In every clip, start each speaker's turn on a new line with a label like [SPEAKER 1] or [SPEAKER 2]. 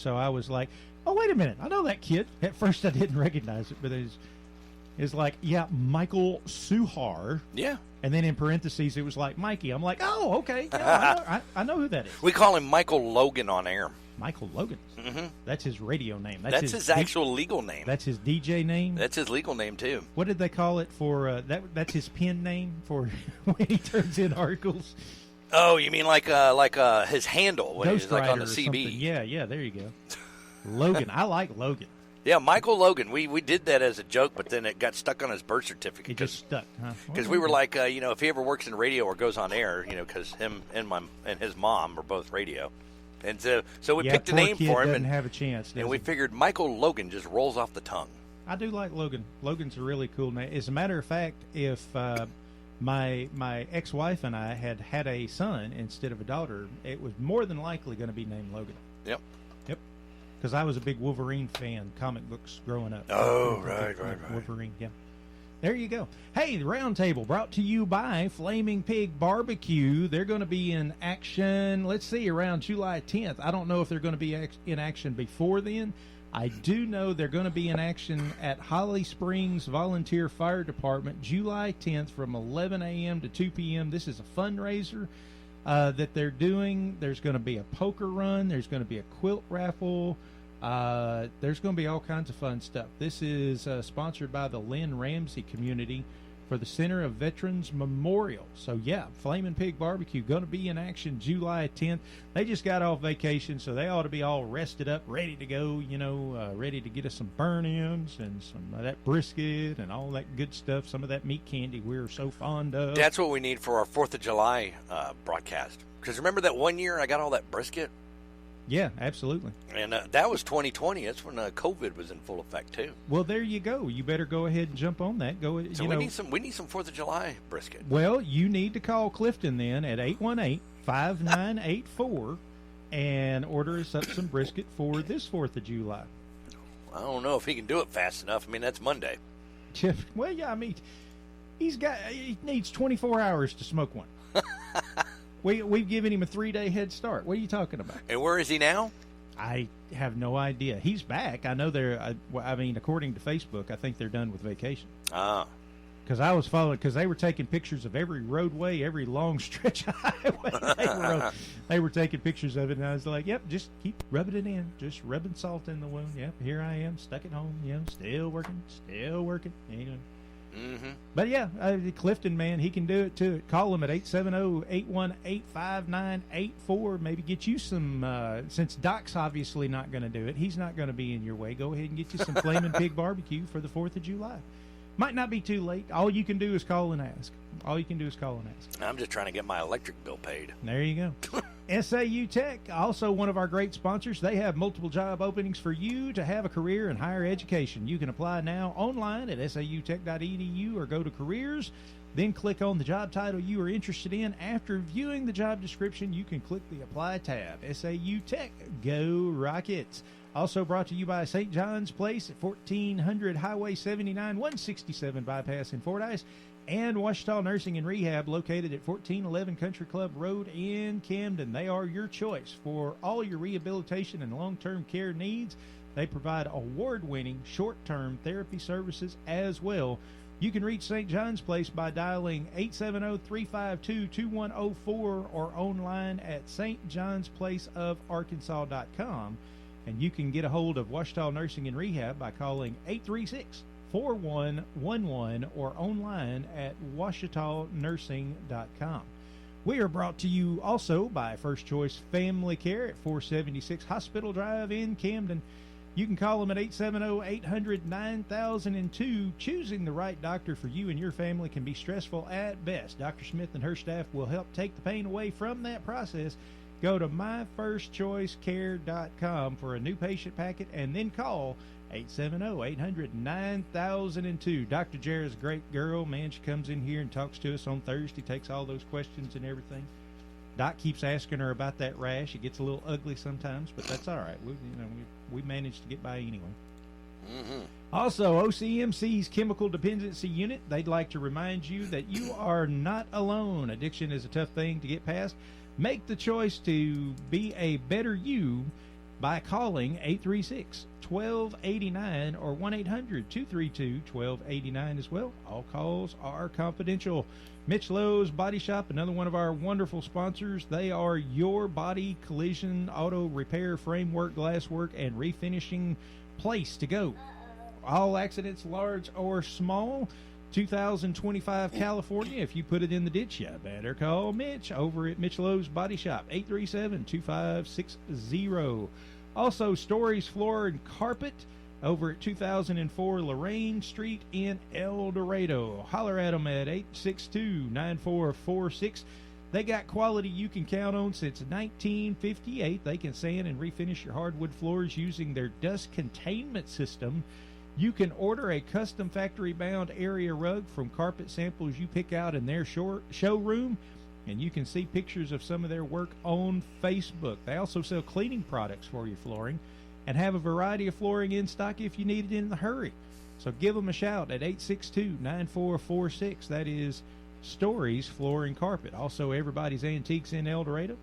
[SPEAKER 1] So I was like, oh, wait a minute. I know that kid. At first I didn't recognize it, but it's like, yeah, Michael Suhar.
[SPEAKER 2] Yeah.
[SPEAKER 1] And then in parentheses, it was like Mikey. I'm like, oh, okay. Yeah, I know who that is.
[SPEAKER 2] We call him Michael Logan on air.
[SPEAKER 1] Michael Logan.
[SPEAKER 2] Mm-hmm.
[SPEAKER 1] That's his radio name.
[SPEAKER 2] That's his actual legal name.
[SPEAKER 1] That's his DJ name.
[SPEAKER 2] That's his legal name, too.
[SPEAKER 1] What did they call it for? That's his pen name for when he turns in articles.
[SPEAKER 2] Oh, you mean like his handle when he's like on the CB?
[SPEAKER 1] Something. Yeah, there you go. Logan. I like Logan.
[SPEAKER 2] Yeah, Michael Logan. We did that as a joke, but then it got stuck on his birth certificate.
[SPEAKER 1] It just stuck, huh?
[SPEAKER 2] Because we were like, if he ever works in radio or goes on air, because him and his mom are both radio, and so we picked a name for him
[SPEAKER 1] and have a chance.
[SPEAKER 2] And we figured Michael Logan just rolls off the tongue.
[SPEAKER 1] I do like Logan. Logan's a really cool name. As a matter of fact, if my ex-wife and I had a son instead of a daughter, it was more than likely going to be named Logan.
[SPEAKER 2] Yep.
[SPEAKER 1] Because I was a big Wolverine fan, comic books growing up.
[SPEAKER 2] Oh, right.
[SPEAKER 1] Wolverine, yeah. There you go. Hey, the Roundtable brought to you by Flaming Pig BBQ. They're going to be in action, let's see, around July 10th. I don't know if they're going to be in action before then. I do know they're going to be in action at Holly Springs Volunteer Fire Department July 10th from 11 a.m. to 2 p.m. This is a fundraiser that they're doing. There's going to be a poker run. There's going to be a quilt raffle. There's going to be all kinds of fun stuff. This is sponsored by the Lynn Ramsey community for the Center of Veterans Memorial. So, yeah, Flamin' Pig BBQ going to be in action July 10th. They just got off vacation, so they ought to be all rested up, ready to go, ready to get us some burn-ins and some of that brisket and all that good stuff, some of that meat candy we're so fond of.
[SPEAKER 2] That's what we need for our 4th of July broadcast. Because remember that one year I got all that brisket?
[SPEAKER 1] Yeah, absolutely.
[SPEAKER 2] And that was 2020. That's when COVID was in full effect too.
[SPEAKER 1] Well, there you go. You better go ahead and jump on that.
[SPEAKER 2] So we need some 4th of July brisket.
[SPEAKER 1] Well, you need to call Clifton then at 818-5984 and order us up some brisket for this 4th of July.
[SPEAKER 2] I don't know if he can do it fast enough. I mean, that's Monday.
[SPEAKER 1] Well, yeah, I mean, he needs 24 hours to smoke one. We've given him a 3-day head start. What are you talking about?
[SPEAKER 2] And where is he now?
[SPEAKER 1] I have no idea. He's back. I know according to Facebook, I think they're done with vacation.
[SPEAKER 2] Ah.
[SPEAKER 1] Because I was following, because they were taking pictures of every roadway, every long stretch of highway they were taking pictures of it, and I was like, yep, just keep rubbing it in. Just rubbing salt in the wound. Yep, here I am, stuck at home, still working.
[SPEAKER 2] Mm-hmm.
[SPEAKER 1] But yeah, Clifton, man, he can do it too. Call him at 870-818-5984. Maybe get you some, since Doc's obviously not going to do it, he's not going to be in your way. Go ahead and get you some Flamin' Pig BBQ for the 4th of July. Might not be too late. All you can do is call and ask. I'm
[SPEAKER 2] just trying to get my electric bill paid.
[SPEAKER 1] There you go. SAU Tech, also one of our great sponsors. They have multiple job openings for you to have a career in higher education. You can apply now online at sautech.edu or go to careers. Then click on the job title you are interested in. After viewing the job description, you can click the Apply tab. SAU Tech, go Rockets. Also brought to you by St. John's Place at 1400 Highway 79, 167 Bypass in Fordyce, and Washita Nursing and Rehab located at 1411 Country Club Road in Camden. They are your choice for all your rehabilitation and long-term care needs. They provide award-winning short-term therapy services as well. You can reach St. John's Place by dialing 870-352-2104 or online at stjohnsplaceofarkansas.com. And you can get a hold of Washita Nursing and Rehab by calling 836-4111 or online at washitanursing.com. We are brought to you also by First Choice Family Care at 476 Hospital Drive in Camden. You can call them at 870-800-9002. Choosing the right doctor for you and your family can be stressful at best. Dr. Smith and her staff will help take the pain away from that process. Go to myfirstchoicecare.com for a new patient packet and then call 870-800-9002. Dr. Jara's a great girl, man. She comes in here and talks to us on Thursday, takes all those questions and everything. Doc keeps asking her about that rash. It gets a little ugly sometimes, but that's all right. We managed to get by anyway.
[SPEAKER 2] Mm-hmm.
[SPEAKER 1] Also, OCMC's Chemical Dependency Unit, they'd like to remind you that you are not alone. Addiction is a tough thing to get past. Make the choice to be a better you by calling 836-1289 or 1-800-232-1289 as well. All calls are confidential. Mitch Lowe's Body Shop, another one of our wonderful sponsors. They are your body collision, auto repair, framework, glasswork, and refinishing place to go. All accidents, large or small. 2025 California. If you put it in the ditch, you better call Mitch over at Mitch Lowe's Body Shop, 837-2560. Also, Stories Floor and Carpet over at 2004 Lorraine Street in El Dorado. Holler at them at 862-9446. They got quality you can count on since 1958. They can sand and refinish your hardwood floors using their dust containment system. You can order a custom factory-bound area rug from carpet samples you pick out in their showroom, and you can see pictures of some of their work on Facebook. They also sell cleaning products for your flooring and have a variety of flooring in stock if you need it in a hurry. So give them a shout at 862-9446. That is Stories Floor and Carpet. Also, Everybody's Antiques in El Dorado,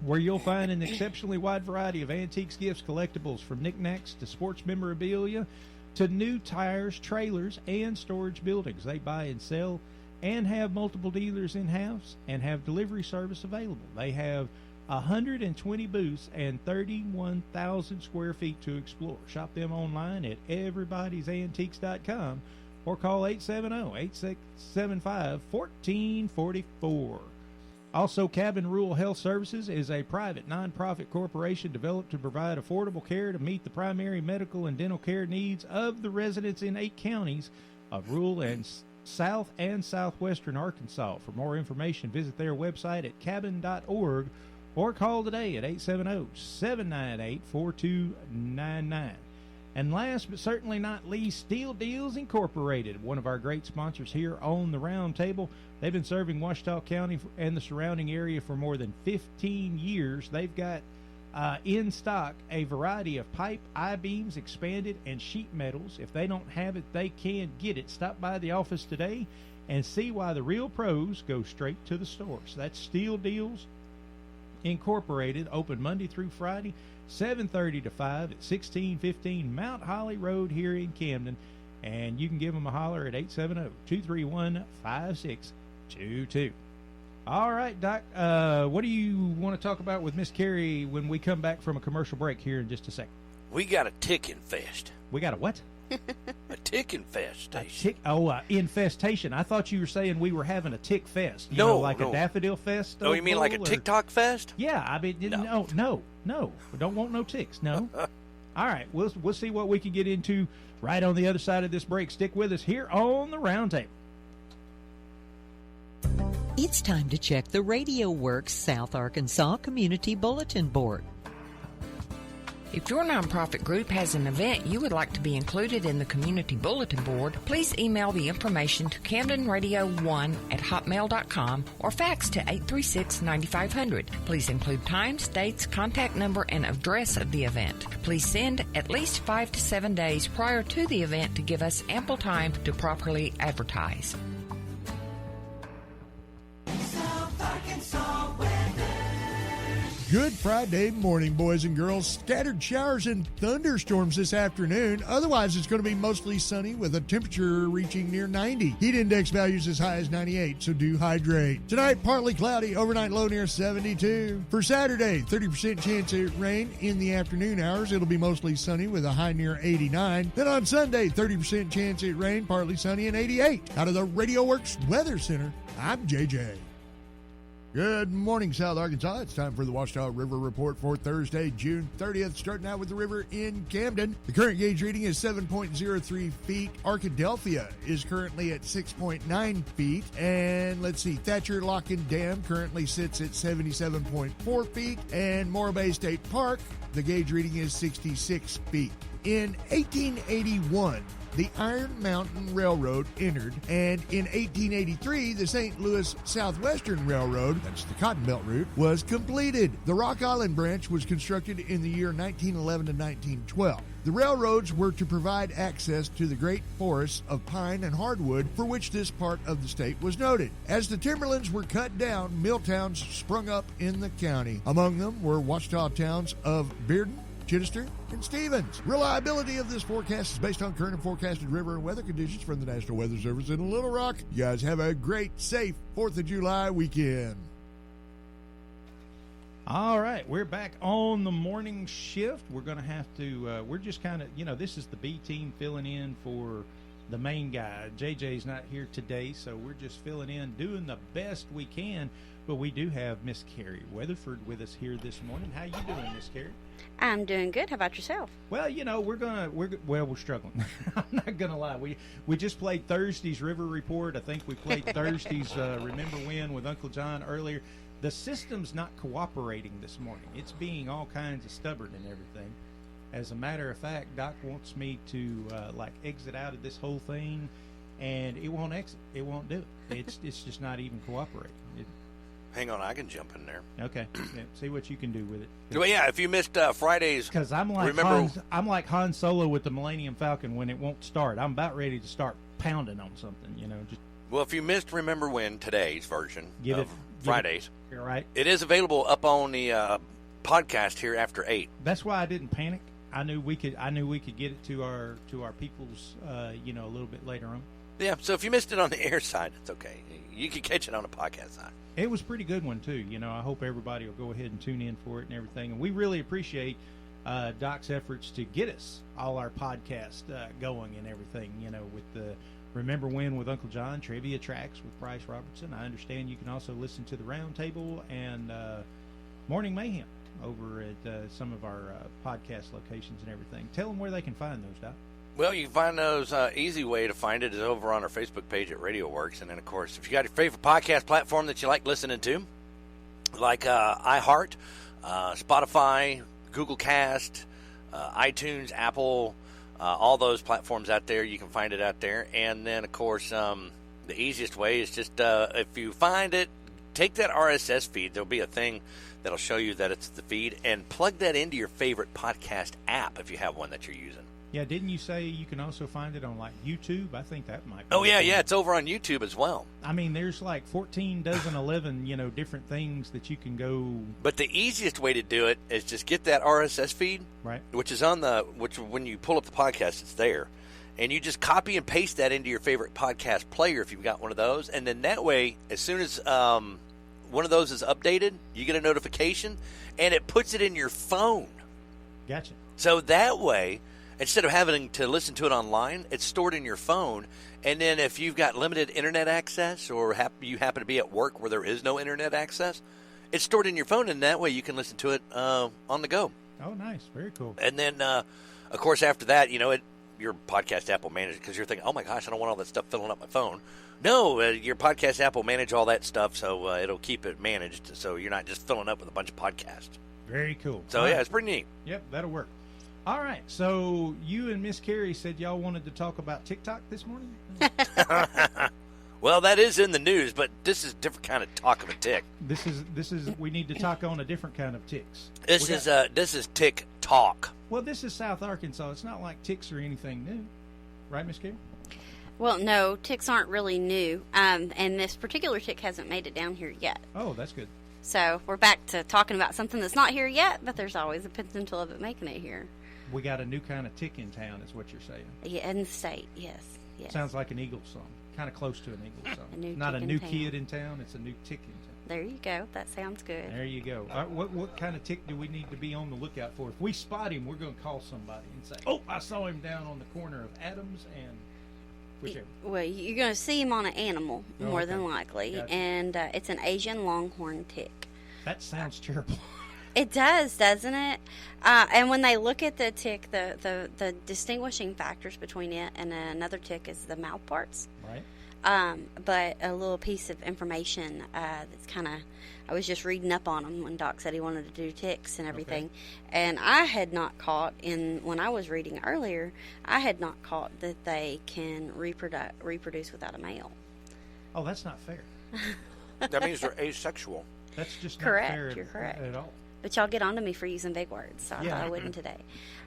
[SPEAKER 1] where you'll find an exceptionally wide variety of antiques, gifts, collectibles, from knickknacks to sports memorabilia to new tires, trailers, and storage buildings. They buy and sell and have multiple dealers in-house and have delivery service available. They have 120 booths and 31,000 square feet to explore. Shop them online at everybodysantiques.com or call 870-875-1444. Also, Cabin Rural Health Services is a private nonprofit corporation developed to provide affordable care to meet the primary medical and dental care needs of the residents in 8 counties of rural and south and southwestern Arkansas. For more information, visit their website at cabin.org or call today at 870-798-4299. And last but certainly not least, Steel Deals Incorporated, one of our great sponsors here on the Roundtable. They've been serving Ouachita County and the surrounding area for more than 15 years. They've got in stock a variety of pipe, I-beams, expanded, and sheet metals. If they don't have it, they can get it. Stop by the office today and see why the real pros go straight to the stores. That's Steel Deals Incorporated, open Monday through Friday, 7:30 to 5 at 1615 Mount Holly Road here in Camden. And you can give them a holler at 870-231-5622. All right, Doc, what do you want to talk about with Miss Carrie when we come back from a commercial break here in just a second?
[SPEAKER 2] We got a tick infest.
[SPEAKER 1] We got a what?
[SPEAKER 2] A tick infestation.
[SPEAKER 1] Infestation. I thought you were saying we were having a tick fest. You
[SPEAKER 2] no,
[SPEAKER 1] know, like
[SPEAKER 2] no.
[SPEAKER 1] a daffodil fest?
[SPEAKER 2] Oh, you mean like a TikTok fest?
[SPEAKER 1] Yeah, I mean, no. We don't want no ticks, no. All right, we'll see what we can get into right on the other side of this break. Stick with us here on the Roundtable.
[SPEAKER 3] It's time to check the Radio Works South Arkansas Community Bulletin Board.
[SPEAKER 4] If your nonprofit group has an event you would like to be included in the Community Bulletin Board, please email the information to CamdenRadio1@hotmail.com or fax to 836-9500. Please include times, dates, contact number, and address of the event. Please send at least 5 to 7 days prior to the event to give us ample time to properly advertise.
[SPEAKER 5] Good Friday morning, boys and girls. Scattered showers and thunderstorms this afternoon. Otherwise, it's going to be mostly sunny with a temperature reaching near 90. Heat index values as high as 98, so do hydrate. Tonight, partly cloudy, overnight low near 72. For Saturday, 30% chance of rain in the afternoon hours. It'll be mostly sunny with a high near 89. Then on Sunday, 30% chance of rain, partly sunny and 88. Out of the Radio Works Weather Center, I'm JJ. Good morning, South Arkansas. It's time for the Ouachita River Report for Thursday, June 30th. Starting out with the river in Camden. The current gauge reading is 7.03 feet. Arkadelphia is currently at 6.9 feet. And let's see, Thatcher Locken Dam currently sits at 77.4 feet. And Morro Bay State Park, the gauge reading is 66 feet. In 1881, the Iron Mountain Railroad entered, and in 1883, the St. Louis Southwestern Railroad, that's the Cotton Belt route, was completed. The Rock Island branch was constructed in the year 1911 to 1912. The railroads were to provide access to the great forests of pine and hardwood for which this part of the state was noted. As the timberlands were cut down, mill towns sprung up in the county. Among them were Ouachita towns of Bearden, Chittister, and Stevens. Reliability of this forecast is based on current and forecasted river and weather conditions from the National Weather Service in Little Rock. You guys have a great, safe 4th of July weekend.
[SPEAKER 1] All right, we're back on the morning shift. We're going to have to, we're just kind of, this is the B team filling in for the main guy. JJ's not here today, so we're just filling in, doing the best we can. But we do have Miss Carrie Weatherford with us here this morning. How you doing, Miss Carrie?
[SPEAKER 6] I'm doing good. How about yourself?
[SPEAKER 1] Well, we're struggling. I'm not gonna lie. We just played Thursday's River Report. I think we played Thursday's Remember When with Uncle John earlier. The system's not cooperating this morning. It's being all kinds of stubborn and everything. As a matter of fact, Doc wants me to exit out of this whole thing, and it won't exit. It won't do it. It's just not even cooperating.
[SPEAKER 2] Hang on, I can jump in there.
[SPEAKER 1] Okay, yeah, see what you can do with it.
[SPEAKER 2] Well, yeah, if you missed Friday's,
[SPEAKER 1] because I'm like Han Solo with the Millennium Falcon when it won't start. I'm about ready to start pounding on something.
[SPEAKER 2] Well, if you missed Remember When today's version of Fridays,
[SPEAKER 1] you're right.
[SPEAKER 2] It is available up on the podcast here after 8.
[SPEAKER 1] That's why I didn't panic. I knew we could get it to our peoples, a little bit later on.
[SPEAKER 2] Yeah. So if you missed it on the air side, it's okay. You can catch it on the podcast side.
[SPEAKER 1] It was a pretty good one too. I hope everybody will go ahead and tune in for it and everything. And we really appreciate Doc's efforts to get us all our podcasts going and everything. With the Remember When with Uncle John, Trivia Tracks with Bryce Robertson. I understand you can also listen to the Roundtable and Morning Mayhem over at some of our podcast locations and everything. Tell them where they can find those, Doc.
[SPEAKER 2] Well, you can find those, easy way to find it is over on our Facebook page at Radio Works. And then, of course, if you got your favorite podcast platform that you like listening to, like iHeart, Spotify, Google Cast, iTunes, Apple, all those platforms out there, you can find it out there. And then, of course, the easiest way is just if you find it, take that RSS feed. There'll be a thing that'll show you that it's the feed, and plug that into your favorite podcast app if you have one that you're using.
[SPEAKER 1] Yeah, didn't you say you can also find it on YouTube? I think that might be.
[SPEAKER 2] Oh, yeah, it's over on YouTube as well.
[SPEAKER 1] I mean, there's 11 different things that you can go.
[SPEAKER 2] But the easiest way to do it is just get that RSS feed,
[SPEAKER 1] right?
[SPEAKER 2] Which when you pull up the podcast, it's there. And you just copy and paste that into your favorite podcast player if you've got one of those. And then that way, as soon as one of those is updated, you get a notification, and it puts it in your phone.
[SPEAKER 1] Gotcha.
[SPEAKER 2] So that way, instead of having to listen to it online, it's stored in your phone. And then if you've got limited internet access or you happen to be at work where there is no internet access, it's stored in your phone, and that way you can listen to it on the go.
[SPEAKER 1] Oh, nice. Very cool.
[SPEAKER 2] And then, of course, after that, your podcast app will manage it because you're thinking, oh, my gosh, I don't want all that stuff filling up my phone. No, your podcast app will manage all that stuff, so it'll keep it managed so you're not just filling up with a bunch of podcasts.
[SPEAKER 1] Very cool.
[SPEAKER 2] So, yeah, it's pretty neat.
[SPEAKER 1] Yep, that'll work. All right, so you and Miss Carrie said y'all wanted to talk about TikTok this morning?
[SPEAKER 2] Well, that is in the news, but this is a different kind of talk of a tick.
[SPEAKER 1] This is we need to talk on a different kind of ticks.
[SPEAKER 2] This is tick talk.
[SPEAKER 1] Well, this is South Arkansas. It's not like ticks or anything new. Right, Miss Carrie?
[SPEAKER 6] Well, no, ticks aren't really new. And this particular tick hasn't made it down here yet.
[SPEAKER 1] Oh, that's good.
[SPEAKER 6] So we're back to talking about something that's not here yet, but there's always a potential of it making it here.
[SPEAKER 1] We got a new kind of tick in town, is what you're saying.
[SPEAKER 6] Yeah, in the state, yes.
[SPEAKER 1] Sounds like an Eagles song. Kind of close to an Eagles song.
[SPEAKER 6] Not
[SPEAKER 1] a new kid in town, it's a new tick in town.
[SPEAKER 6] There you go. That sounds good.
[SPEAKER 1] There you go. All right, what kind of tick do we need to be on the lookout for? If we spot him, we're going to call somebody and say, oh, I saw him down on the corner of Adams and whichever.
[SPEAKER 6] Well, you're going to see him on an animal, more than likely. Gotcha. And it's an Asian Longhorn Tick.
[SPEAKER 1] That sounds terrible.
[SPEAKER 6] It does, doesn't it? And when they look at the tick, the distinguishing factors between it and another tick is the mouth parts.
[SPEAKER 1] Right.
[SPEAKER 6] But a little piece of information that's kind of, I was just reading up on them when Doc said he wanted to do ticks and everything. Okay. And I had not caught, when I was reading earlier, I had not caught that they can reproduce without a male.
[SPEAKER 1] Oh, that's not fair.
[SPEAKER 2] That means they're asexual.
[SPEAKER 1] That's just
[SPEAKER 6] correct.
[SPEAKER 1] Not fair
[SPEAKER 6] You're correct.
[SPEAKER 1] At all.
[SPEAKER 6] But y'all get on to me for using big words, so I thought I wouldn't today.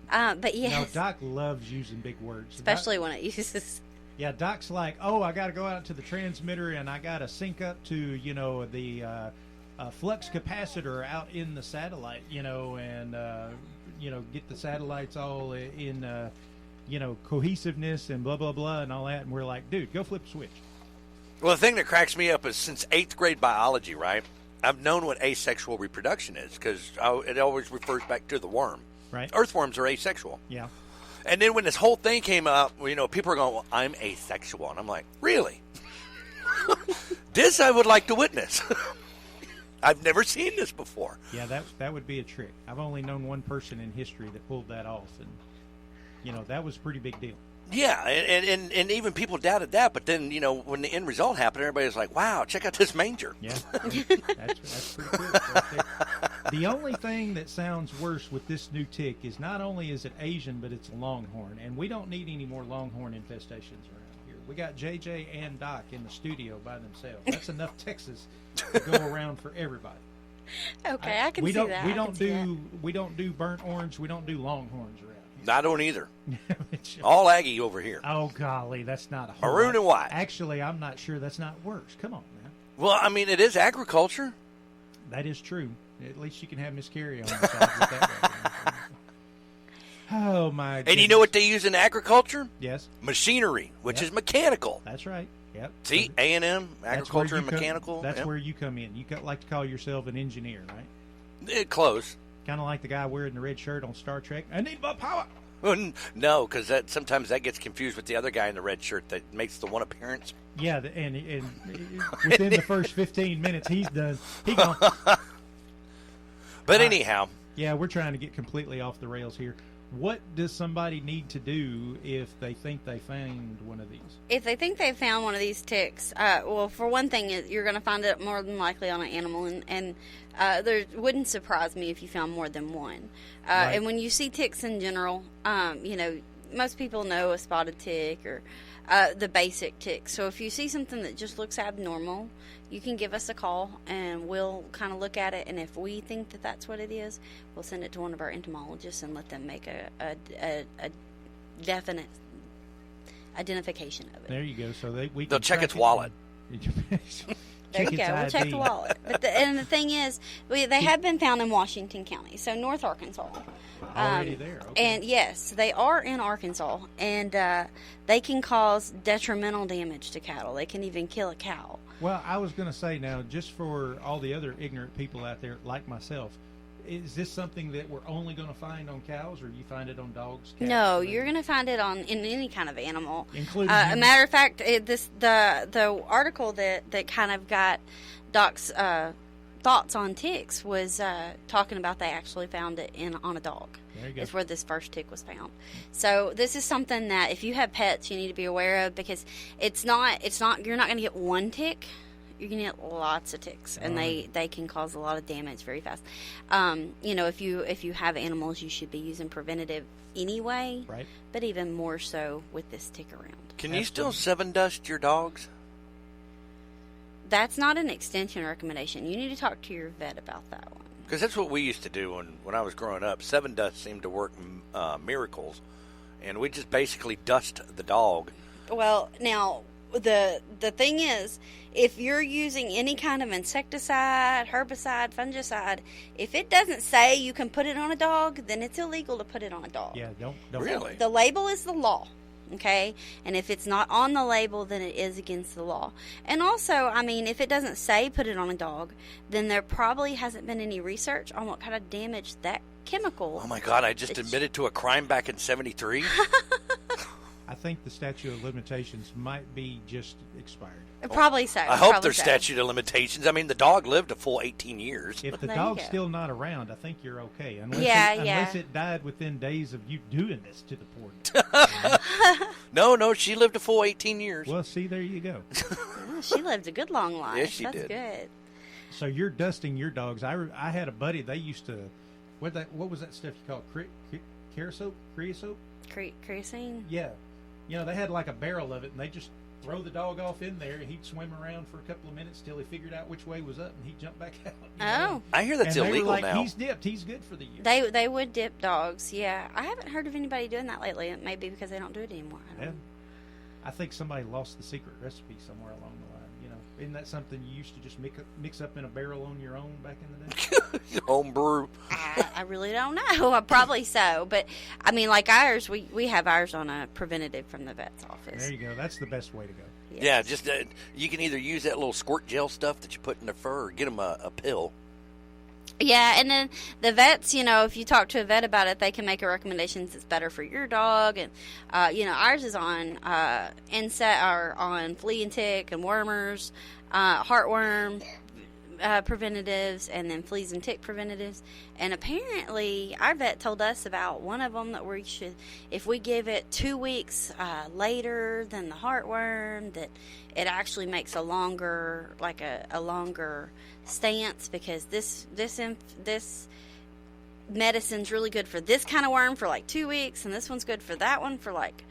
[SPEAKER 6] But yes.
[SPEAKER 1] No, Doc loves using big words.
[SPEAKER 6] Especially when it uses...
[SPEAKER 1] Yeah, Doc's like, oh, I got to go out to the transmitter and I got to sync up to, the flux capacitor out in the satellite, and get the satellites all in cohesiveness and blah blah blah and all that, and we're like, dude, go flip a switch.
[SPEAKER 2] Well, the thing that cracks me up is since 8th grade biology, right? I've known what asexual reproduction is because it always refers back to the worm.
[SPEAKER 1] Right.
[SPEAKER 2] Earthworms are asexual.
[SPEAKER 1] Yeah.
[SPEAKER 2] And then when this whole thing came up, people are going, well, I'm asexual. And I'm like, really? This I would like to witness. I've never seen this before.
[SPEAKER 1] Yeah, that would be a trick. I've only known one person in history that pulled that off, and that was a pretty big deal.
[SPEAKER 2] Yeah, and even people doubted that, but then, when the end result happened, everybody was like, wow, check out this manger.
[SPEAKER 1] Yeah, that's pretty cool. Right there. The only thing that sounds worse with this new tick is not only is it Asian, but it's Longhorn, and we don't need any more Longhorn infestations around here. We got JJ and Doc in the studio by themselves. That's enough Texas to go around for everybody.
[SPEAKER 6] Okay, I can see that.
[SPEAKER 1] We don't do burnt orange. We don't do Longhorns around.
[SPEAKER 2] I don't either. All Aggie over here.
[SPEAKER 1] Oh, golly, that's not a whole
[SPEAKER 2] Maroon
[SPEAKER 1] lot.
[SPEAKER 2] and white.
[SPEAKER 1] Actually, I'm not sure that's not worse. Come on, man.
[SPEAKER 2] Well, I mean, it is agriculture.
[SPEAKER 1] That is true. At least you can have Miss Carrie on the side with that. Oh, my goodness.
[SPEAKER 2] And you know what they use in agriculture?
[SPEAKER 1] Yes.
[SPEAKER 2] Machinery, which is mechanical.
[SPEAKER 1] That's right. Yep.
[SPEAKER 2] See, A&M, agriculture and mechanical.
[SPEAKER 1] That's where you come in. You like to call yourself an engineer, right?
[SPEAKER 2] Close.
[SPEAKER 1] Kind of like the guy wearing the red shirt on Star Trek. I need more power.
[SPEAKER 2] Well, no, because sometimes that gets confused with the other guy in the red shirt that makes the one appearance.
[SPEAKER 1] Yeah, and within the first 15 minutes, he's done. He gone.
[SPEAKER 2] But anyhow.
[SPEAKER 1] Yeah, we're trying to get completely off the rails here. What does somebody need to do if they think they found one of these?
[SPEAKER 6] If they think they found one of these ticks, well, for one thing, you're going to find it more than likely on an animal, and there wouldn't surprise me if you found more than one.
[SPEAKER 1] Right.
[SPEAKER 6] And when you see ticks in general, most people know a spotted tick or the basic tick. So if you see something that just looks abnormal, you can give us a call, and we'll kind of look at it, and if we think that that's what it is, we'll send it to one of our entomologists and let them make a definite identification of it.
[SPEAKER 1] There you go. So
[SPEAKER 2] they'll check its wallet.
[SPEAKER 6] There you go. We'll check the wallet. But the thing is, they have been found in Washington County, so North Arkansas.
[SPEAKER 1] Already there. Okay.
[SPEAKER 6] And yes, they are in Arkansas, and they can cause detrimental damage to cattle. They can even kill a cow.
[SPEAKER 1] Well, I was going to say now, just for all the other ignorant people out there like myself, is this something that we're only going to find on cows, or you find it on dogs? Cats,
[SPEAKER 6] no, you're going to find it in any kind of animal.
[SPEAKER 1] Including
[SPEAKER 6] a matter of fact, the article that kind of got Doc's thoughts on ticks was talking about they actually found it on a dog.
[SPEAKER 1] There you go.
[SPEAKER 6] Is where this first tick was found. So this is something that if you have pets, you need to be aware of, because you're not going to get one tick. You're going to get lots of ticks, and they can cause a lot of damage very fast. If you have animals, you should be using preventative anyway.
[SPEAKER 1] Right. But
[SPEAKER 6] even more so with this tick around.
[SPEAKER 2] Can you still 7-dust your dogs?
[SPEAKER 6] That's not an extension recommendation. You need to talk to your vet about that one.
[SPEAKER 2] Because that's what we used to do when I was growing up. 7-dust seemed to work miracles, and we just basically dust the dog.
[SPEAKER 6] Well, now the thing is, if you're using any kind of insecticide, herbicide, fungicide, if it doesn't say you can put it on a dog, then it's illegal to put it on a dog.
[SPEAKER 1] Yeah, don't.
[SPEAKER 2] Really?
[SPEAKER 6] The label is the law. Okay, and if it's not on the label, then it is against the law. And also, I mean, if it doesn't say put it on a dog, then there probably hasn't been any research on what kind of damage that chemical.
[SPEAKER 2] Oh my God! I just admitted to a crime back in '73.
[SPEAKER 1] I think the statute of limitations might be just expired.
[SPEAKER 6] Probably so.
[SPEAKER 2] I hope there's statute of limitations. I mean, the dog lived a full 18 years.
[SPEAKER 1] If the dog's still not around, I think you're okay.
[SPEAKER 6] Unless
[SPEAKER 1] it died within days of you doing this to the poor dog.
[SPEAKER 2] No, she lived a full 18 years.
[SPEAKER 1] Well, see, there you go.
[SPEAKER 6] She lived a good long life.
[SPEAKER 2] Yes, she
[SPEAKER 6] That's
[SPEAKER 2] did.
[SPEAKER 6] Good.
[SPEAKER 1] So you're dusting your dogs. I had a buddy. They used to, what was that stuff you called? Creosote?
[SPEAKER 6] Creosote?
[SPEAKER 1] Yeah. They had like a barrel of it, and they just throw the dog off in there. He'd swim around for a couple of minutes till he figured out which way was up, and he'd jump back out.
[SPEAKER 6] Oh.
[SPEAKER 2] I hear that's
[SPEAKER 1] and
[SPEAKER 2] illegal
[SPEAKER 1] they were like,
[SPEAKER 2] now.
[SPEAKER 1] He's dipped. He's good for the year.
[SPEAKER 6] They would dip dogs, yeah. I haven't heard of anybody doing that lately. It may be because they don't do it anymore. I don't know.
[SPEAKER 1] I think somebody lost the secret recipe somewhere along the line, Isn't that something you used to just mix up in a barrel on your own back in the day?
[SPEAKER 2] Home brew.
[SPEAKER 6] I really don't know. Probably so. But, I mean, like ours, we have ours on a preventative from the vet's office.
[SPEAKER 1] There you go. That's the best way to go.
[SPEAKER 6] Yes.
[SPEAKER 2] Yeah, just you can either use that little squirt gel stuff that you put in the fur or get them a pill.
[SPEAKER 6] Yeah, and then the vets, if you talk to a vet about it, they can make a recommendation that's better for your dog. And, ours is on on flea and tick and wormers, heartworm preventatives, and then fleas and tick preventatives. And apparently our vet told us about one of them that we should, if we give it 2 weeks later than the heartworm, that it actually makes a longer stance, because this medicine's really good for this kind of worm for like 2 weeks, and this one's good for that one for like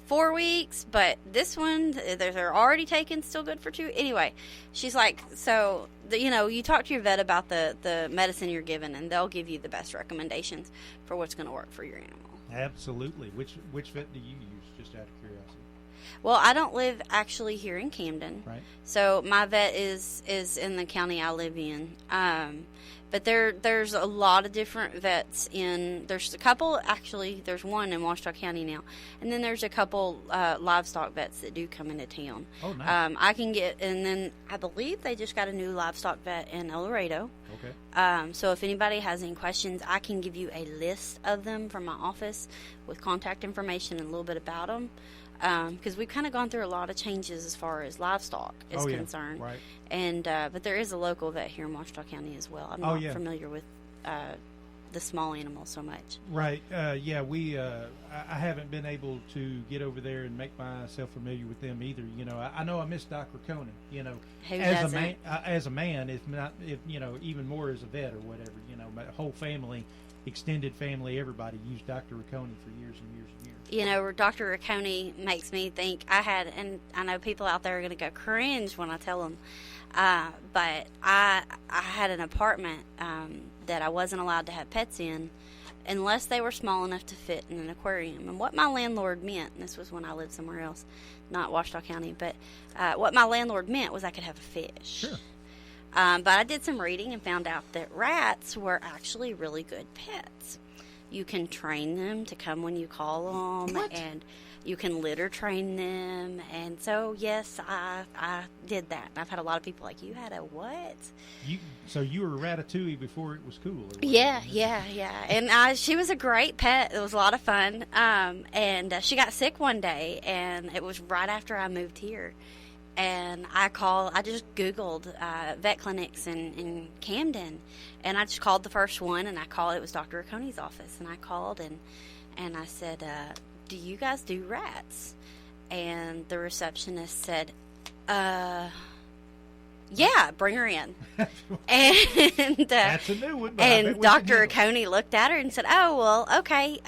[SPEAKER 6] 4 weeks, but this one they're already taken, still good for 2. Anyway, she's like, so you talk to your vet about the medicine you're given, and they'll give you the best recommendations for what's going to work for your animal.
[SPEAKER 1] Absolutely. Which vet do you use, just out of curiosity?
[SPEAKER 6] Well, I don't live actually here in Camden,
[SPEAKER 1] right?
[SPEAKER 6] So my vet is in the county I live in. But there's a lot of different vets there's a couple, actually, there's one in Washita County now. And then there's a couple livestock vets that do come into town.
[SPEAKER 1] Oh, nice.
[SPEAKER 6] And then I believe they just got a new livestock vet in El Laredo.
[SPEAKER 1] Okay.
[SPEAKER 6] So if anybody has any questions, I can give you a list of them from my office with contact information and a little bit about them. Because we've kind of gone through a lot of changes as far as livestock is concerned.
[SPEAKER 1] Right.
[SPEAKER 6] And but there is a local vet here in Washita County as well. I'm not familiar with the small animals so much.
[SPEAKER 1] Right. We I haven't been able to get over there and make myself familiar with them either. I know I miss Doc Ricconi.
[SPEAKER 6] Who
[SPEAKER 1] as
[SPEAKER 6] doesn't?
[SPEAKER 1] as a man, if even more as a vet or whatever. My whole family, extended family, everybody used Dr. Ricconi for years and years and years.
[SPEAKER 6] Dr. Ricconi makes me think and I know people out there are going to go cringe when I tell them, but I had an apartment that I wasn't allowed to have pets in unless they were small enough to fit in an aquarium. And what my landlord meant, and this was when I lived somewhere else, not Washita County, but what my landlord meant was I could have a fish.
[SPEAKER 1] Sure.
[SPEAKER 6] But I did some reading and found out that rats were actually really good pets. You can train them to come when you call them, and you can litter train them. And so, yes, I did that. I've had a lot of people like, you had a what?
[SPEAKER 1] So you were Ratatouille before it was cool? Or what?
[SPEAKER 6] Yeah. And she was a great pet. It was a lot of fun. And she got sick one day, and it was right after I moved here. And I just Googled vet clinics in Camden, and I just called the first one, and it was Dr. Ricconi's office, and I called, and I said, do you guys do rats? And the receptionist said, yeah, bring her in. And
[SPEAKER 1] that's a new one.
[SPEAKER 6] And Dr. Oconee looked at her and said, oh, well, okay,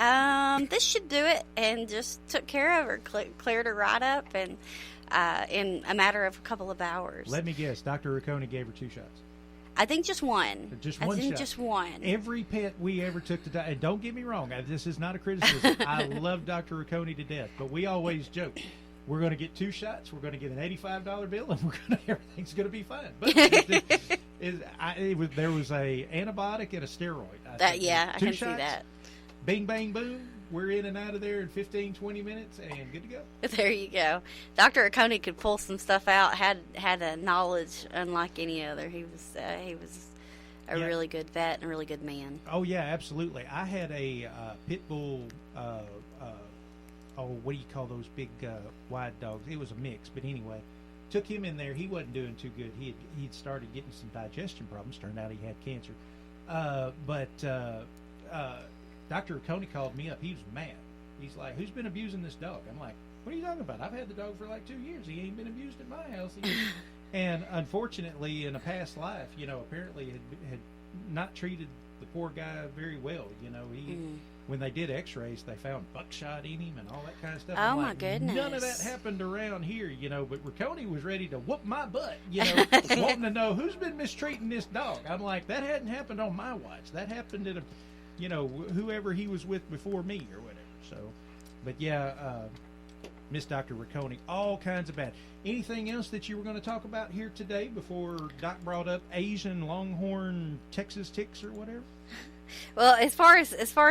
[SPEAKER 6] this should do it, and just took care of her, cleared her right up, and in a matter of a couple of hours.
[SPEAKER 1] Let me guess, Dr. Ricconi gave her 2 shots.
[SPEAKER 6] I think just one.
[SPEAKER 1] Just one shot.
[SPEAKER 6] Just one.
[SPEAKER 1] Every pet we ever took to die, and don't get me wrong, this is not a criticism. I love Dr. Ricconi to death, but we always joke, we're going to get 2 shots, we're going to get an $85 bill, and everything's going to be fine. But there was a antibiotic and a steroid.
[SPEAKER 6] I can
[SPEAKER 1] shots,
[SPEAKER 6] see that.
[SPEAKER 1] Bing, bang, boom. We're in and out of there in 15, 20 minutes, and good to go.
[SPEAKER 6] There you go. Dr. Oconee could pull some stuff out, had a knowledge unlike any other. He was a really good vet and a really good man.
[SPEAKER 1] Oh, yeah, absolutely. I had a pit bull, what do you call those big wide dogs? It was a mix, but anyway. Took him in there. He wasn't doing too good. He'd started getting some digestion problems. Turned out he had cancer. Dr. Ricconi called me up. He was mad. He's like, who's been abusing this dog? I'm like, what are you talking about? I've had the dog for like 2 years. He ain't been abused at my house. And unfortunately, in a past life, apparently had not treated the poor guy very well. When they did x-rays, they found buckshot in him and all that kind of stuff.
[SPEAKER 6] Oh, my goodness.
[SPEAKER 1] None of that happened around here, but Ricconi was ready to whoop my butt, wanting to know who's been mistreating this dog. I'm like, that hadn't happened on my watch. That happened at whoever he was with before me or whatever. So, but yeah, Miss Dr. Ricconi, all kinds of bad. Anything else that you were going to talk about here today before Doc brought up Asian Longhorn Texas ticks or whatever?
[SPEAKER 6] Well, as far as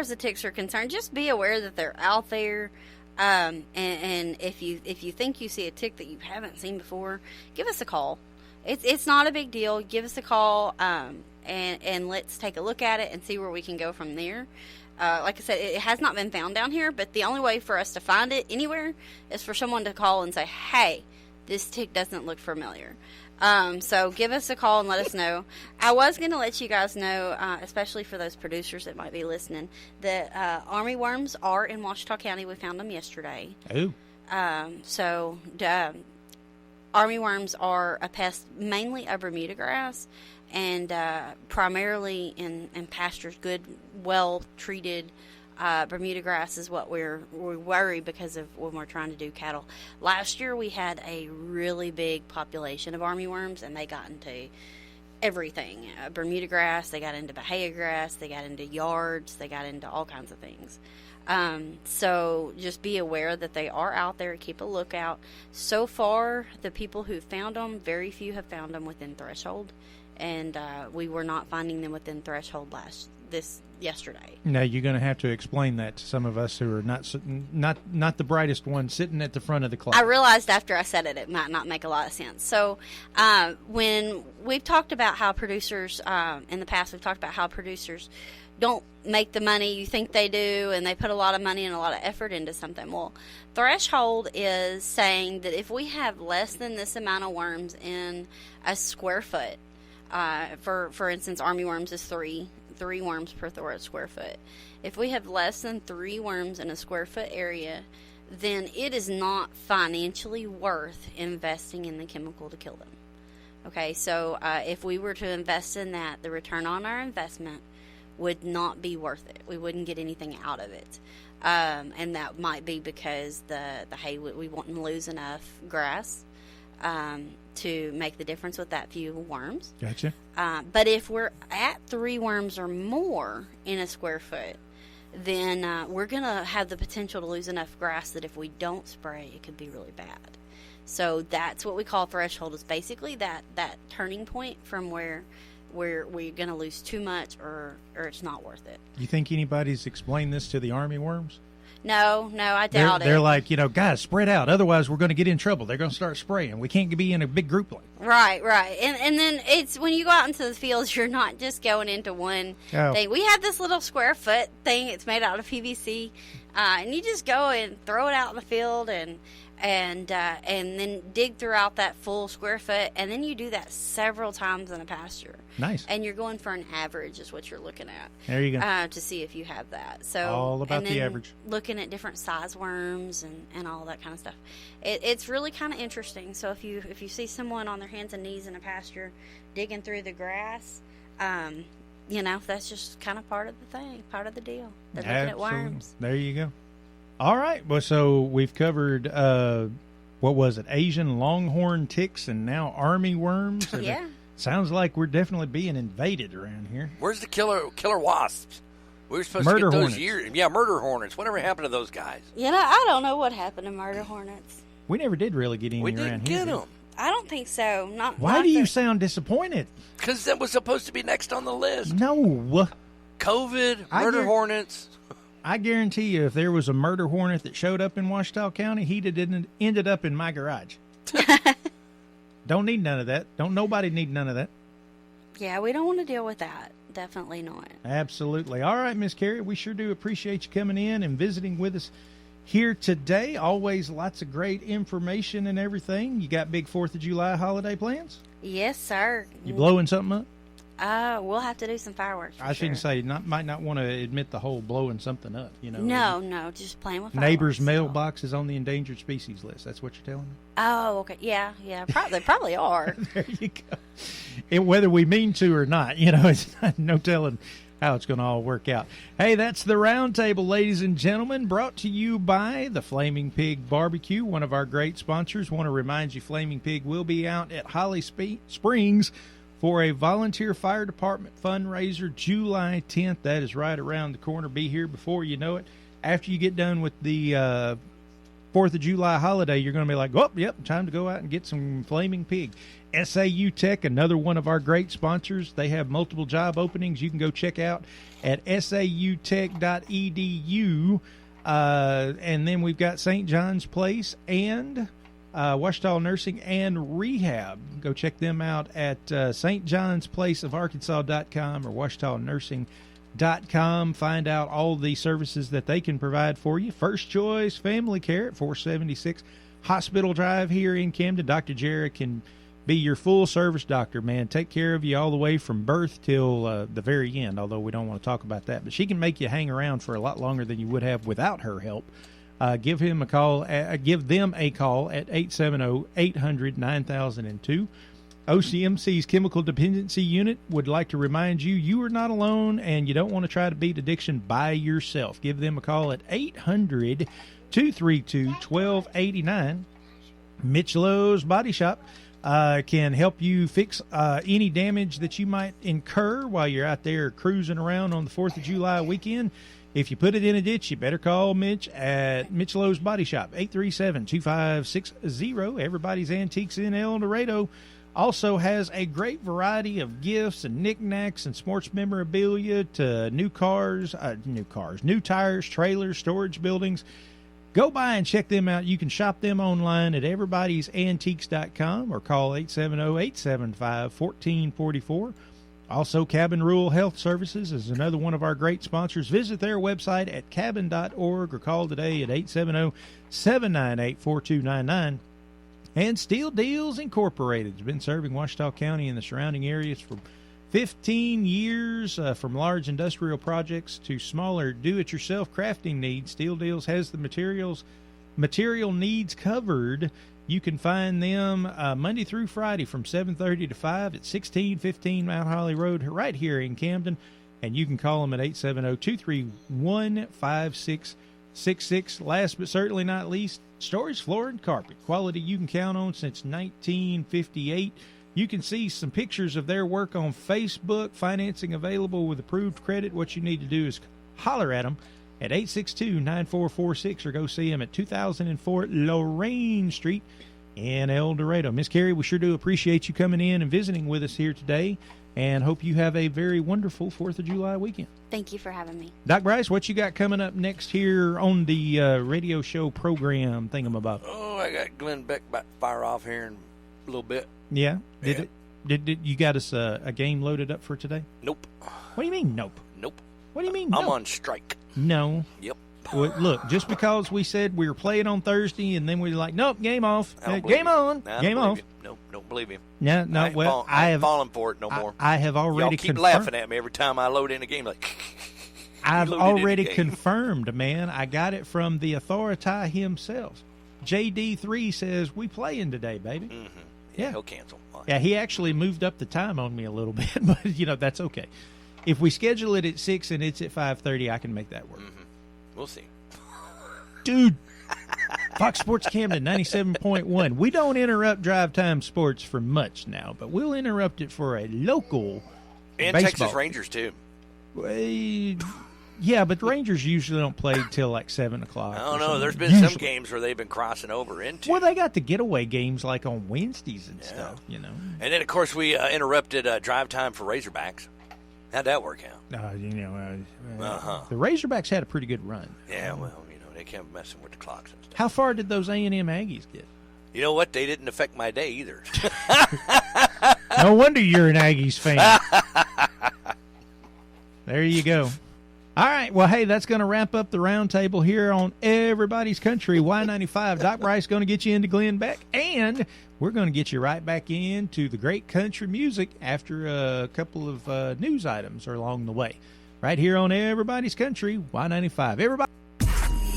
[SPEAKER 6] the ticks are concerned, just be aware that they're out there. And if you think you see a tick that you haven't seen before, give us a call. It's not a big deal. Give us a call, and let's take a look at it and see where we can go from there. Like I said, it has not been found down here, but the only way for us to find it anywhere is for someone to call and say, "Hey, this tick doesn't look familiar." So give us a call and let us know. I was going to let you guys know, especially for those producers that might be listening, that army worms are in Washita County. We found them yesterday.
[SPEAKER 1] Oh.
[SPEAKER 6] Army worms are a pest mainly of Bermuda grass, and primarily in pastures, good, well-treated Bermuda grass is what we worry because of when we're trying to do cattle. Last year we had a really big population of army worms, and they got into everything. Bermuda grass, they got into Bahia grass, they got into yards, they got into all kinds of things. So just be aware that they are out there. Keep a lookout. So far, the people who found them, very few have found them within threshold, and we were not finding them within threshold yesterday.
[SPEAKER 1] Now you're going to have to explain that to some of us who are not the brightest ones sitting at the front of the class.
[SPEAKER 6] I realized after I said it might not make a lot of sense. So when we've talked about how producers in the past, we've talked about how producers don't make the money you think they do, and they put a lot of money and a lot of effort into something. Well, threshold is saying that if we have less than this amount of worms in a square foot, for instance, army worms is three worms per square foot. If we have less than 3 worms in a square foot area, then it is not financially worth investing in the chemical to kill them. Okay, so if we were to invest in that, the return on our investment would not be worth it. We wouldn't get anything out of it. And that might be because the hay, we wouldn't lose enough grass to make the difference with that few worms.
[SPEAKER 1] Gotcha.
[SPEAKER 6] But if we're at 3 worms or more in a square foot, then we're going to have the potential to lose enough grass that if we don't spray, it could be really bad. So that's what we call threshold, is basically that turning point from where we're going to lose too much or it's not worth it.
[SPEAKER 1] You think anybody's explained this to the army worms?
[SPEAKER 6] No, I doubt it.
[SPEAKER 1] They're like, guys, spread out. Otherwise, we're going to get in trouble. They're going to start spraying. We can't be in a big group like.
[SPEAKER 6] Right. And then it's when you go out into the fields, you're not just going into one thing. We have this little square foot thing. It's made out of PVC, and you just go and throw it out in the field and then dig throughout that full square foot, and then you do that several times in a pasture.
[SPEAKER 1] Nice.
[SPEAKER 6] And you're going for an average is what you're looking at.
[SPEAKER 1] There you go.
[SPEAKER 6] To see if you have that. So
[SPEAKER 1] all about the average.
[SPEAKER 6] Looking at different size worms and all that kind of stuff. It's really kind of interesting. So if you see someone on their hands and knees in a pasture digging through the grass, that's just kind of part of the thing, part of the deal. They're looking at worms.
[SPEAKER 1] There you go. All right. Well, so we've covered, what was it, Asian Longhorn Ticks and now army worms?
[SPEAKER 6] Yeah.
[SPEAKER 1] Sounds like we're definitely being invaded around here.
[SPEAKER 2] Where's the killer wasps? We were supposed
[SPEAKER 1] murder
[SPEAKER 2] to get those
[SPEAKER 1] hornets.
[SPEAKER 2] years. Yeah, murder hornets. Whatever happened to those guys?
[SPEAKER 6] I don't know what happened to murder hornets.
[SPEAKER 1] We never did really get any
[SPEAKER 2] We
[SPEAKER 1] around
[SPEAKER 2] didn't
[SPEAKER 1] here.
[SPEAKER 2] get them.
[SPEAKER 6] I don't think so.
[SPEAKER 1] Why do you sound disappointed?
[SPEAKER 2] Because that was supposed to be next on the list.
[SPEAKER 1] No.
[SPEAKER 2] COVID, murder hornets.
[SPEAKER 1] I guarantee you, if there was a murder hornet that showed up in Washita County, he'd have ended up in my garage. Don't need none of that. Don't nobody need none of that.
[SPEAKER 6] Yeah, we don't want to deal with that. Definitely not.
[SPEAKER 1] Absolutely. All right, Miss Carrie, we sure do appreciate you coming in and visiting with us here today. Always lots of great information and everything. You got big 4th of July holiday plans?
[SPEAKER 6] Yes, sir.
[SPEAKER 1] You blowing something up?
[SPEAKER 6] We'll have to do some fireworks.
[SPEAKER 1] I shouldn't say, might not want to admit the whole blowing something up,
[SPEAKER 6] No, just playing with fireworks.
[SPEAKER 1] Neighbor's mailbox is on the endangered species list. That's what you're telling me?
[SPEAKER 6] Oh, okay. Yeah. They probably are.
[SPEAKER 1] There you go. Whether we mean to or not, it's no telling how it's going to all work out. Hey, that's the Roundtable, ladies and gentlemen, brought to you by the Flaming Pig BBQ, one of our great sponsors. Want to remind you, Flaming Pig will be out at Holly Springs for a volunteer fire department fundraiser July 10th. That is right around the corner. Be here before you know it. After you get done with the 4th of July holiday, you're going to be like, oh, yep, time to go out and get some flaming pig. SAU Tech, another one of our great sponsors. They have multiple job openings you can go check out at sautech.edu. And then we've got St. John's Place and Ouachita Nursing and Rehab. Go check them out at stjohnsplaceofarkansas.com or ouachitanursing.com. Find out all the services that they can provide for you. First Choice Family Care at 476 Hospital Drive here in Camden. Dr. Jarrett can be your full-service doctor, man. Take care of you all the way from birth till the very end, although we don't want to talk about that. But she can make you hang around for a lot longer than you would have without her help. Give them a call at 870-800-9002. OCMC's Chemical Dependency Unit would like to remind you, you are not alone and you don't want to try to beat addiction by yourself. Give them a call at 800-232-1289. Mitch Lowe's Body Shop can help you fix any damage that you might incur while you're out there cruising around on the 4th of July weekend. If you put it in a ditch, you better call Mitch at Mitch Lowe's Body Shop, 837-2560. Everybody's Antiques in El Dorado also has a great variety of gifts and knickknacks and sports memorabilia to new tires, trailers, storage buildings. Go by and check them out. You can shop them online at everybodysantiques.com or call 870-875-1444. Also, Cabin Rural Health Services is another one of our great sponsors. Visit their website at cabin.org or call today at 870-798-4299. And Steel Deals Incorporated has been serving Ouachita County and the surrounding areas for 15 years, from large industrial projects to smaller do-it-yourself crafting needs. Steel Deals has the material needs covered. You can find them Monday through Friday from 7:30 to 5 at 1615 Mount Holly Road right here in Camden. And you can call them at 870-231-5666. Last but certainly not least, Storage Floor and Carpet. Quality you can count on since 1958. You can see some pictures of their work on Facebook. Financing available with approved credit. What you need to do is holler at them at 862-9446 or go see them at 2004 Lorraine Street in El Dorado. Miss Carrie, we sure do appreciate you coming in and visiting with us here today, and hope you have a very wonderful 4th of July weekend.
[SPEAKER 6] Thank you for having me.
[SPEAKER 1] Doc Bryce, what you got coming up next here on the radio show program thingamabob?
[SPEAKER 2] Oh, I got Glenn Beck about to fire off here in a little bit.
[SPEAKER 1] Yeah? Did you got us a game loaded up for today?
[SPEAKER 2] Nope.
[SPEAKER 1] What do you mean, nope?
[SPEAKER 2] Nope.
[SPEAKER 1] What do you mean,
[SPEAKER 2] I'm
[SPEAKER 1] nope?
[SPEAKER 2] on strike.
[SPEAKER 1] No.
[SPEAKER 2] Yep.
[SPEAKER 1] Well, look, just because we said we were playing on Thursday and then we were like, nope, game off. Game on. Game off.
[SPEAKER 2] Nope, don't believe you.
[SPEAKER 1] No,
[SPEAKER 2] I have fallen for it no more.
[SPEAKER 1] I have already
[SPEAKER 2] Y'all keep laughing at me every time I load in a game. Like,
[SPEAKER 1] I've already confirmed, man. I got it from the authority himself. JD3 says, we playing today, baby.
[SPEAKER 2] Mm-hmm.
[SPEAKER 1] Yeah.
[SPEAKER 2] He'll cancel.
[SPEAKER 1] Yeah, he actually moved up the time on me a little bit, but, that's okay. If we schedule it at 6 and it's at 5:30, I can make that work.
[SPEAKER 2] Mm-hmm. We'll see.
[SPEAKER 1] Dude, Fox Sports Camden 97.1. We don't interrupt drive time sports for much now, but we'll interrupt it for a local
[SPEAKER 2] and
[SPEAKER 1] baseball.
[SPEAKER 2] Texas Rangers, too.
[SPEAKER 1] Yeah, but the Rangers usually don't play till like 7 o'clock.
[SPEAKER 2] I don't know. There's been some games where they've been crossing over into.
[SPEAKER 1] Well, they got the getaway games like on Wednesdays and stuff,
[SPEAKER 2] And then, of course, we interrupted drive time for Razorbacks. How'd that work out?
[SPEAKER 1] The Razorbacks had a pretty good run.
[SPEAKER 2] Yeah, well, they kept messing with the clocks and stuff.
[SPEAKER 1] How far did those A&M Aggies get?
[SPEAKER 2] You know what? They didn't affect my day either.
[SPEAKER 1] No wonder you're an Aggies fan. There you go. All right. Well, hey, that's going to wrap up the roundtable here on Everybody's Country Y95. Doc Bryce going to get you into Glenn Beck, and we're going to get you right back into the great country music after a couple of news items are along the way. Right here on Everybody's Country Y95. Everybody.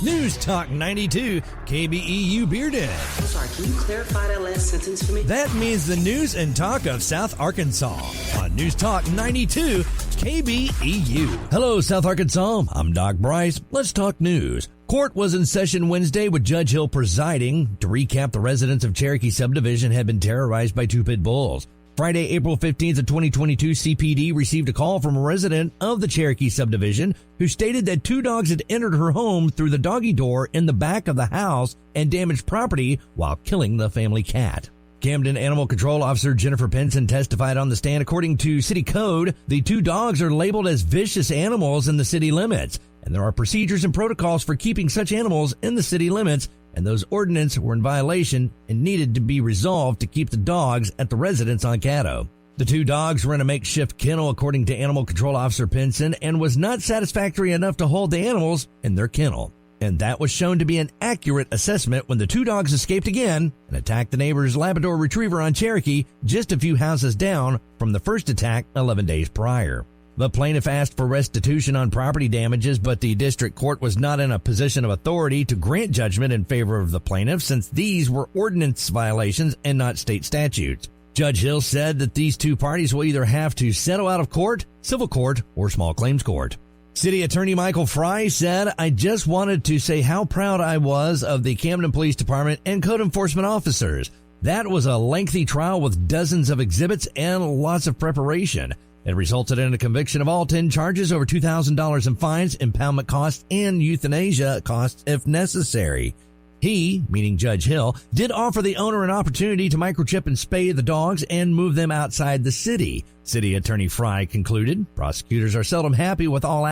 [SPEAKER 7] News Talk 92, KBEU Beer Den.
[SPEAKER 8] I'm sorry, can you clarify that last sentence for me?
[SPEAKER 7] That means the news and talk of South Arkansas on News Talk 92, KBEU. Hello, South Arkansas. I'm Doc Bryce. Let's talk news. Court was in session Wednesday with Judge Hill presiding. To recap, the residents of Cherokee Subdivision had been terrorized by two pit bulls. Friday, April 15th of 2022, CPD received a call from a resident of the Cherokee subdivision who stated that 2 dogs had entered her home through the doggy door in the back of the house and damaged property while killing the family cat. Camden Animal Control Officer Jennifer Pinson testified on the stand. According to city code, the 2 dogs are labeled as vicious animals in the city limits, and there are procedures and protocols for keeping such animals in the city limits, and those ordinances were in violation and needed to be resolved to keep the dogs at the residence on Caddo. The 2 dogs were in a makeshift kennel, according to Animal Control Officer Pinson, and was not satisfactory enough to hold the animals in their kennel. And that was shown to be an accurate assessment when the 2 dogs escaped again and attacked the neighbor's Labrador Retriever on Cherokee just a few houses down from the first attack 11 days prior. The plaintiff asked for restitution on property damages, but the district court was not in a position of authority to grant judgment in favor of the plaintiff since these were ordinance violations and not state statutes. Judge Hill said that these 2 parties will either have to settle out of court, civil court, or small claims court. City Attorney Michael Fry said, "I just wanted to say how proud I was of the Camden Police Department and code enforcement officers. That was a lengthy trial with dozens of exhibits and lots of preparation. It resulted in a conviction of all 10 charges, over $2,000 in fines, impoundment costs, and euthanasia costs if necessary." He, meaning Judge Hill, did offer the owner an opportunity to microchip and spay the dogs and move them outside the city. City Attorney Fry concluded, prosecutors are seldom happy with all